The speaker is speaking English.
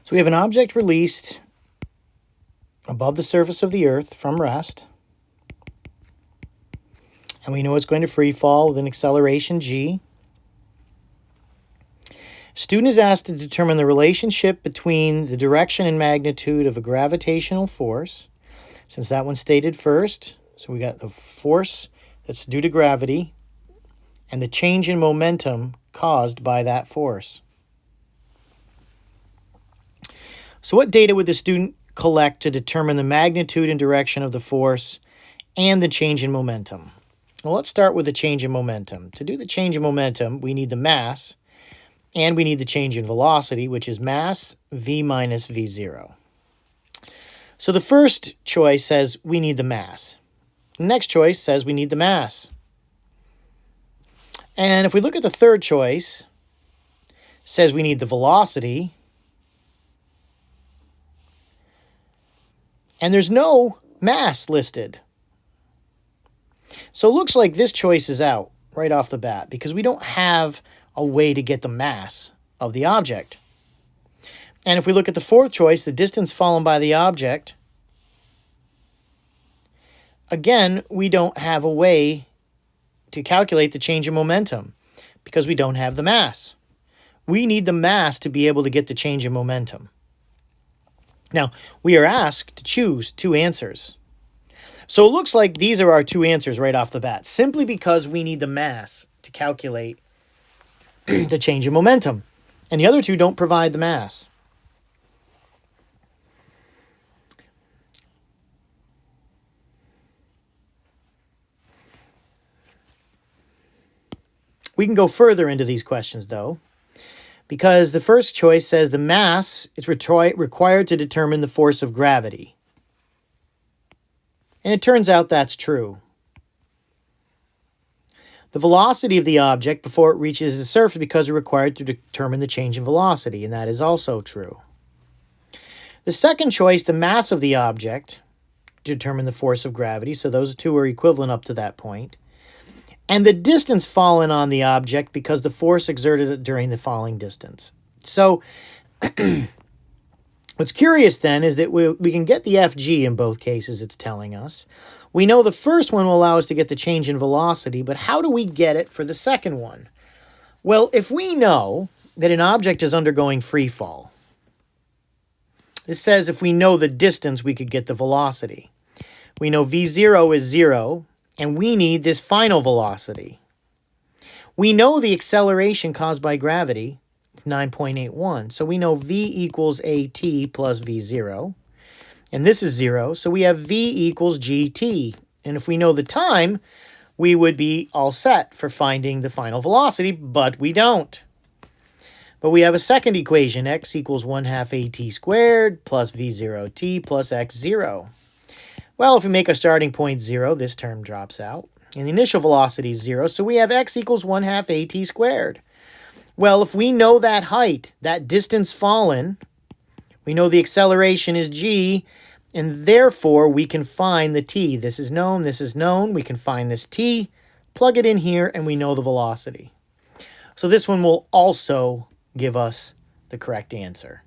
So we have an object released above the surface of the Earth from rest. And we know it's going to free fall with an acceleration g. Student is asked to determine the relationship between the direction and magnitude of a gravitational force, since that one's stated first. So we got the force that's due to gravity and the change in momentum caused by that force. So what data would the student collect to determine the magnitude and direction of the force and the change in momentum? Well, let's start with the change in momentum. To do the change in momentum, we need the mass, and we need the change in velocity, which is mass v minus v0. So the first choice says we need the mass. The next choice says we need the mass. And if we look at the third choice, it says we need the velocity. And there's no mass listed. So it looks like this choice is out right off the bat because we don't have a way to get the mass of the object. And if we look at the fourth choice, the distance fallen by the object, again, we don't have a way to calculate the change in momentum because we don't have the mass. We need the mass to be able to get the change in momentum. Now, we are asked to choose two answers. So it looks like these are our two answers right off the bat, simply because we need the mass to calculate the change in momentum. And the other two don't provide the mass. We can go further into these questions, though, because the first choice says the mass is required to determine the force of gravity. And it turns out that's true. The velocity of the object before it reaches the surface because it's required to determine the change in velocity, and that is also true. The second choice, the mass of the object, determine the force of gravity, so those two are equivalent up to that point. And the distance fallen on the object because the force exerted during the falling distance. So what's curious then is that we can get the FG in both cases, it's telling us. We know the first one will allow us to get the change in velocity, but how do we get it for the second one? Well, if we know that an object is undergoing free fall, this says if we know the distance, we could get the velocity. We know V0 is 0, and we need this final velocity. We know the acceleration caused by gravity, 9.81. So we know V equals AT plus V0. And this is 0. So we have V equals GT. And if we know the time, we would be all set for finding the final velocity, but we don't. But we have a second equation, x equals 1/2 AT squared plus V0t plus x0. Well, if we make our starting point 0, this term drops out. And the initial velocity is 0, so we have x equals 1/2 AT squared. Well, if we know that height, that distance fallen, we know the acceleration is g, and therefore we can find the t. This is known, we can find this t, plug it in here, and we know the velocity. So this one will also give us the correct answer.